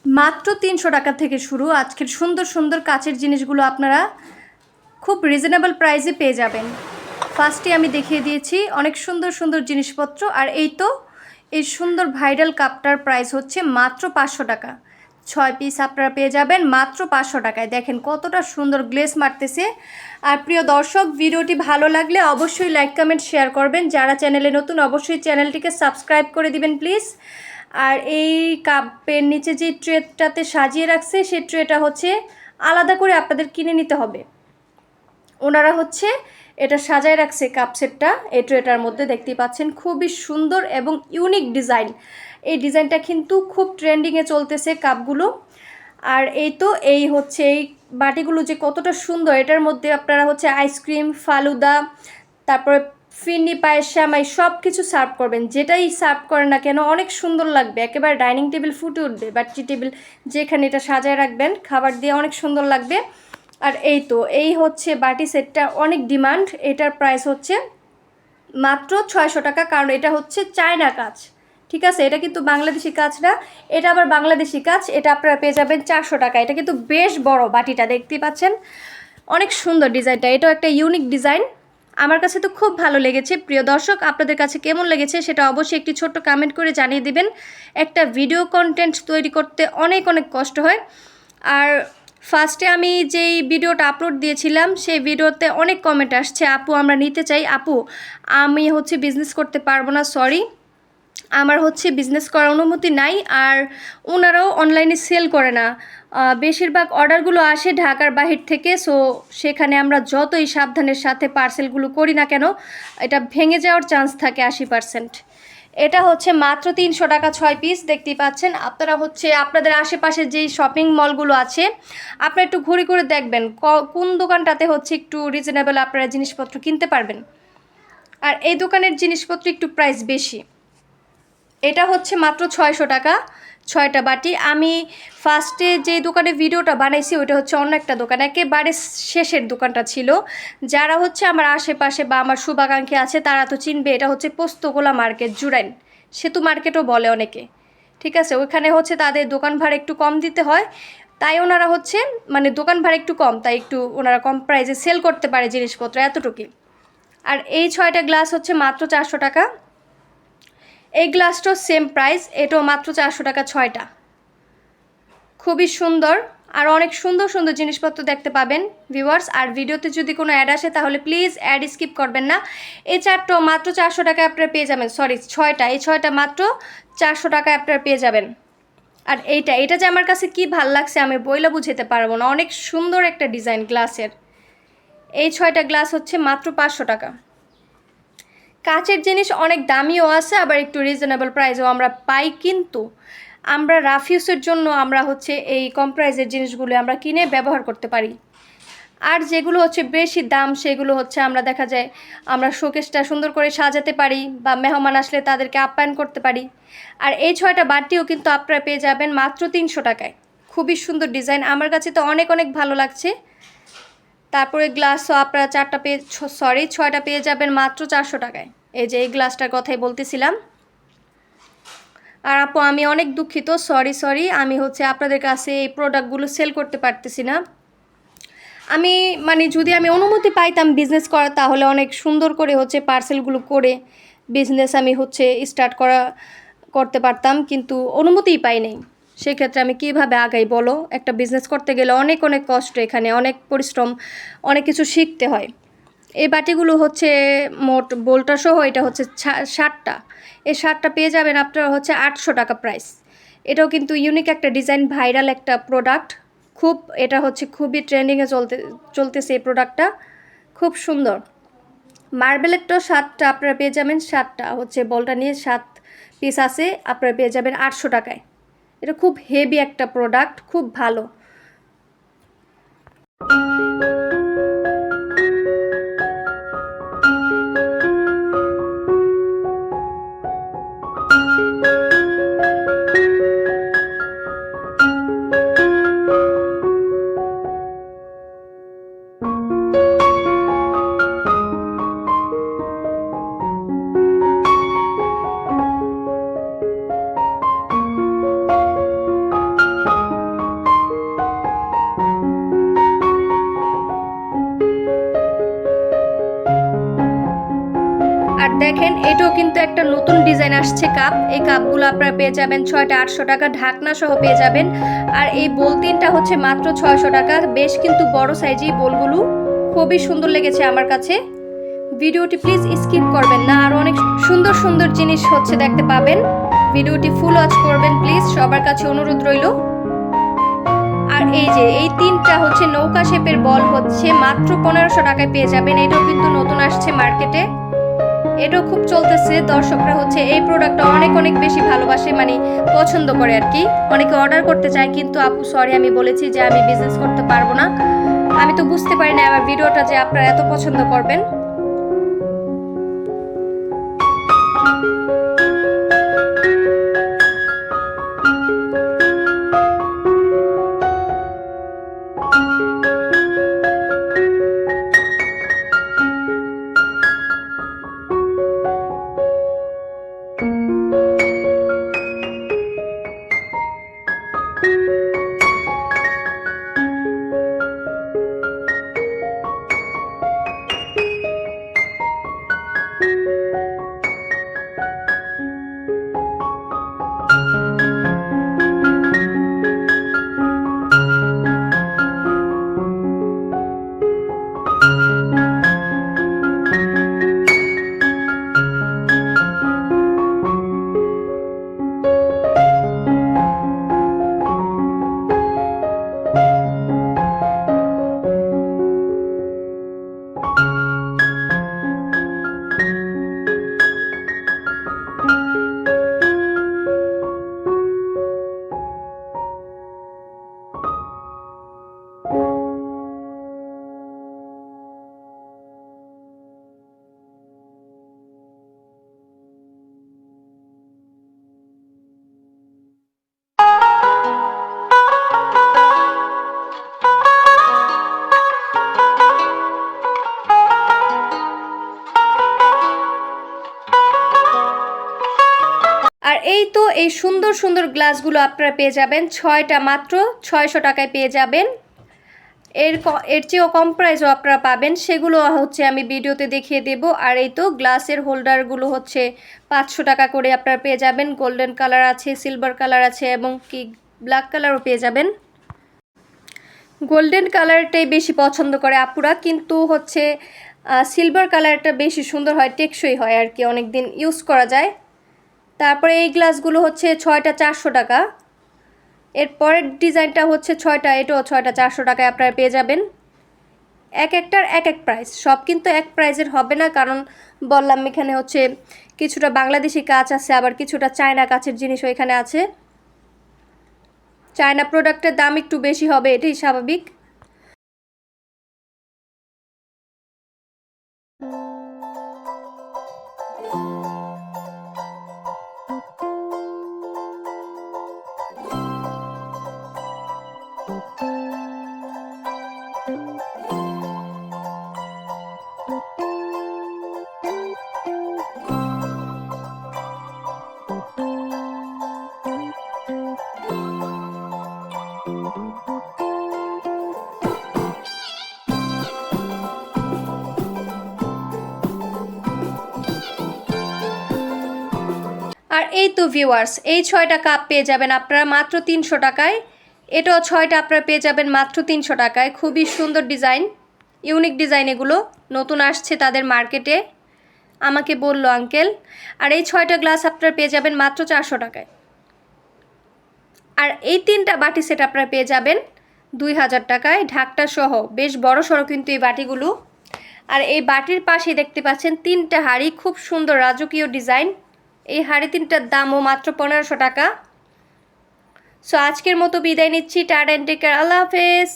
মাত্র ৩০০ টাকা থেকে শুরু আজকের সুন্দর সুন্দর কাচের জিনিসগুলো আপনারা খুব রিজনেবল প্রাইসে পেয়ে যাবেন। ফার্স্টে আমি দেখিয়ে দিয়েছি অনেক সুন্দর সুন্দর জিনিসপত্র। আর এই তো এই সুন্দর ভাইরাল কাপটার প্রাইস হচ্ছে মাত্র 500 টাকা। 6 পিস আপনারা পেয়ে যাবেন মাত্র 500 টাকায়। দেখেন কতটা সুন্দর গ্লেস মারতেছে। আর প্রিয় দর্শক, ভিডিওটি ভালো লাগলে অবশ্যই লাইক কমেন্ট শেয়ার করবেন। যারা চ্যানেলে নতুন অবশ্যই চ্যানেলটিকে সাবস্ক্রাইব করে দিবেন প্লিজ। আর এই কাপের নিচে যে ট্রেটাতে সাজিয়ে রাখছে সেই ট্রেটা হচ্ছে আলাদা করে আপনাদের কিনে নিতে হবে। ওনারা হচ্ছে এটা সাজায় রাখছে কাপ সেটটা এই ট্রেটার মধ্যে, দেখতেই পাচ্ছেন খুবই সুন্দর এবং ইউনিক ডিজাইন। এই ডিজাইনটা কিন্তু খুব ট্রেন্ডিংয়ে চলতেছে কাপগুলো। আর এই তো এই হচ্ছে এই বাটিগুলো যে কতটা সুন্দর, এটার মধ্যে আপনারা হচ্ছে আইসক্রিম, ফালুদা, তারপরে ফিন্নি, পায়েস, শ্যামাই সব কিছু সার্ভ করবেন। যেটাই সার্ভ করেন না কেন অনেক সুন্দর লাগবে, একেবারে ডাইনিং টেবিল ফুটে উঠবে। বা টি টেবিল যেখানে এটা সাজায় রাখবেন খাবার দিয়ে অনেক সুন্দর লাগবে। আর এই তো এই হচ্ছে বাটি সেটটা অনেক ডিমান্ড। এটার প্রাইস হচ্ছে মাত্র 600 টাকা, কারণ এটা হচ্ছে চায়না কাজ, ঠিক আছে? এটা কিন্তু বাংলাদেশি কাজ না, এটা আবার বাংলাদেশি কাজ। এটা আপনারা পেয়ে যাবেন 400 টাকা। এটা কিন্তু বেশ বড় বাটিটা, দেখতেই পাচ্ছেন অনেক সুন্দর ডিজাইনটা। এটাও একটা ইউনিক ডিজাইন, আমার কাছে তো খুব ভালো লেগেছে। প্রিয় দর্শক, আপনাদের কাছে কেমন লেগেছে সেটা অবশ্যই একটি ছোট্ট কমেন্ট করে জানিয়ে দিবেন। একটা ভিডিও কন্টেন্ট তৈরি করতে অনেক অনেক কষ্ট হয়। আর ফার্স্টে আমি যেই ভিডিওটা আপলোড দিয়েছিলাম সেই ভিডিওতে অনেক কমেন্ট আসছে, আপু আমরা নিতে চাই, আপু আমি হচ্ছে বিজনেস করতে পারবো না, সরি আমার হচ্ছে বিজনেস করার অনুমতি নাই। আর ওনারাও অনলাইনে সেল করে না, বেশিরভাগ অর্ডারগুলো আসে ঢাকার বাহির থেকে। সো সেখানে আমরা যতই সাবধানের সাথে পার্সেলগুলো করি না কেন এটা ভেঙে যাওয়ার চান্স থাকে 80%। এটা হচ্ছে মাত্র 300 টাকা 6 পিস, দেখতেই পাচ্ছেন। আপনারা হচ্ছে আপনাদের আশেপাশে যেই শপিং মলগুলো আছে আপনারা একটু ঘুরে ঘুরে দেখবেন কোন দোকানটাতে হচ্ছে একটু রিজনেবল আপনারা জিনিসপত্র কিনতে পারবেন। আর এই দোকানের জিনিসপত্র একটু প্রাইস বেশি। এটা হচ্ছে মাত্র 600 টাকা 6টা বাটি। আমি ফার্স্টে যে দোকানে ভিডিওটা বানাইছি ওইটা হচ্ছে অন্য একটা দোকান, একেবারে শেষের দোকানটা ছিল। যারা হচ্ছে আমার আশেপাশে বা আমার শুভাকাঙ্ক্ষী আছে তারা তো চিনবে, এটা হচ্ছে পোস্তগোলা মার্কেট, জুরাইন সেতু মার্কেটও বলে অনেকে, ঠিক আছে? ওইখানে হচ্ছে তাদের দোকান ভাড়া একটু কম দিতে হয়, তাই ওনারা হচ্ছে মানে দোকান ভাড়া একটু কম, তাই একটু ওনারা কম প্রাইসে সেল করতে পারে জিনিসপত্র, এতটুকুই। আর এই 6টা গ্লাস হচ্ছে মাত্র 400 টাকা। এই গ্লাসটাও সেম প্রাইস, এটাও মাত্র 400 টাকা 6টা। খুবই সুন্দর আর অনেক সুন্দর সুন্দর জিনিসপত্র দেখতে পাবেন ভিউয়ার্স। আর ভিডিওতে যদি কোনো অ্যাড আসে তাহলে প্লিজ অ্যাড স্কিপ করবেন না। এই 4টাও মাত্র 400 টাকায় আপনারা পেয়ে যাবেন, সরি 6টা, এই 6টা মাত্র 400 টাকায় আপনারা পেয়ে যাবেন। আর এটা যে আমার কাছে কি ভাল লাগছে আমি বইলা বুঝাতে পারবো না, অনেক সুন্দর একটা ডিজাইন গ্লাসের। এই 6টা গ্লাস হচ্ছে মাত্র 500 টাকা। কাচের জিনিস অনেক দামিও আছে, আবার একটু রিজনেবল প্রাইসেও আমরা পাই, কিন্তু আমরা রাফ ইউজের জন্য আমরা হচ্ছে এই কম প্রাইসের জিনিসগুলো আমরা কিনে ব্যবহার করতে পারি। আর যেগুলো হচ্ছে বেশি দাম সেগুলো হচ্ছে আমরা দেখা যায় আমরা শোকেসটা সুন্দর করে সাজাতে পারি বা মেহমান আসলে তাদেরকে আপ্যায়ন করতে পারি। আর এই 6টা বাটিও কিন্তু আপনারা পেয়ে যাবেন মাত্র 300 টাকায়। খুবই সুন্দর ডিজাইন, আমার কাছে তো অনেক অনেক ভালো লাগছে। তারপরে গ্লাসও আপনারা 6টা পেয়ে যাবেন মাত্র 400 টাকায়। এই যে এই গ্লাসটার কথাই বলতেছিলাম। আর আপু আমি অনেক দুঃখিত, সরি আমি হচ্ছে আপনাদের কাছে এই প্রোডাক্টগুলো সেল করতে পারতেছি না। আমি মানে যদি আমি অনুমতি পাইতাম বিজনেস করা তাহলে অনেক সুন্দর করে হচ্ছে পার্সেলগুলো করে বিজনেস আমি হচ্ছে স্টার্ট করতে পারতাম, কিন্তু অনুমতিই পাই নাই। সেক্ষেত্রে আমি কীভাবে আগাই বলো? একটা বিজনেস করতে গেলে অনেক অনেক কষ্ট, এখানে অনেক পরিশ্রম, অনেক কিছু শিখতে হয়। এই বাটিগুলো হচ্ছে মোট বোলটা সহ এটা হচ্ছে 60টা। এই 60টা পেয়ে যাবেন আপনারা হচ্ছে 800 টাকা প্রাইস। এটাও কিন্তু ইউনিক একটা ডিজাইন, ভাইরাল একটা প্রোডাক্ট, খুব এটা হচ্ছে খুবই ট্রেন্ডিংয়ে চলতেছে এই প্রোডাক্টটা, খুব সুন্দর। মার্বেলেরটাও 7টা আপনারা পেয়ে যাবেন, 7টা হচ্ছে বলটা নিয়ে 7 পিস আছে, আপনারা পেয়ে যাবেন 800 টাকায়। এটা খুব হেভি একটা প্রোডাক্ট, খুব ভালো। দেখেন এটাও কিন্তু একটা নতুন ডিজাইন আসছে কাপ। এই কাপগুলো আপনারা পেয়ে যাবেন 6টা 800 টাকা, ঢাকনা সহ পেয়ে যাবেন। আর এই বোল তিনটা হচ্ছে মাত্র 600 টাকা। বেশ কিন্তু বড় সাইজই বোলগুলো, খুবই সুন্দর লেগেছে আমার কাছে। ভিডিওটি প্লিজ স্কিপ করবেন না, আরও অনেক সুন্দর সুন্দর জিনিস হচ্ছে দেখতে পাবেন। ভিডিওটি ফুল ওয়াচ করবেন প্লিজ, সবার কাছে অনুরোধ রইল। আর এই যে এই তিনটা হচ্ছে নৌকা শেপের বল হচ্ছে মাত্র 1500 টাকায় পেয়ে যাবেন। এটাও কিন্তু নতুন আসছে মার্কেটে, এটাও খুব চলতেছে। দর্শকরা হচ্ছে এই প্রোডাক্টটা অনেক অনেক বেশি ভালোবাসে, মানে পছন্দ করে আর কি। অনেকে অর্ডার করতে চায়, কিন্তু আপু সরি আমি বলেছি যে আমি বিজনেস করতে পারবো না। আমি তো বুঝতে পারি না আমার ভিডিওটা যে আপনারা এত পছন্দ করবেন। আর এই তো এই সুন্দর সুন্দর গ্লাসগুলো আপনারা পেয়ে যাবেন 6টা মাত্র 600 টাকায় পেয়ে যাবেন। এর চেয়েও কম প্রাইসও আপনারা পাবেন, সেগুলো হচ্ছে আমি ভিডিওতে দেখিয়ে দেব। আর এই তো গ্লাসের হোল্ডারগুলো হচ্ছে 500 টাকা করে আপনারা পেয়ে যাবেন। গোল্ডেন কালার আছে, সিলভার কালার আছে এবং কি ব্ল্যাক কালারও পেয়ে যাবেন। গোল্ডেন কালারটাই বেশি পছন্দ করে আপুরা, কিন্তু হচ্ছে সিলভার কালারটা বেশি সুন্দর হয়, টেকসই হয় আর কি, অনেক দিন ইউজ করা যায়। তারপরে এই গ্লাসগুলো হচ্ছে 6টা 400 টাকা। এর পরের ডিজাইনটা হচ্ছে 6টা, এটাও 6টা 400 টাকায় আপনারা পেয়ে যাবেন। এক একটার এক এক প্রাইস, সব কিন্তু এক প্রাইজের হবে না, কারণ বললাম এখানে হচ্ছে কিছুটা বাংলাদেশি কাঁচ আছে, আবার কিছুটা চায়না কাচের জিনিসও এখানে আছে। চায়না প্রোডাক্টের দাম একটু বেশি হবে, এটাই স্বাভাবিক। আর এই তো ভিউয়ার্স, এই 6টা কাপ পেয়ে যাবেন আপনারা মাত্র 300 টাকায়। এটাও 6টা আপনারা পেয়ে যাবেন মাত্র 300 টাকায়। খুবই সুন্দর ডিজাইন, ইউনিক ডিজাইন, এগুলো নতুন আসছে তাদের মার্কেটে, আমাকে বললো আঙ্কেল। আর এই 6টা গ্লাস আপনারা পেয়ে যাবেন মাত্র 400 টাকায়। আর এই 3টা বাটি সেট আপনারা পেয়ে যাবেন 2000 টাকায়, ঢাকটা সহ। বেশ বড় সড়ো কিন্তু এই বাটিগুলো। আর এই বাটির পাশে দেখতে পাচ্ছেন 3টা হাঁড়ি, খুব সুন্দর রাজকীয় ডিজাইন। এই হাঁড়ি 3টার দামও মাত্র 1500 টাকা। সো আজকের মতো বিদায় নিচ্ছি, টাটা এন্ড টেক কেয়ার, আল্লাহ হাফেজ।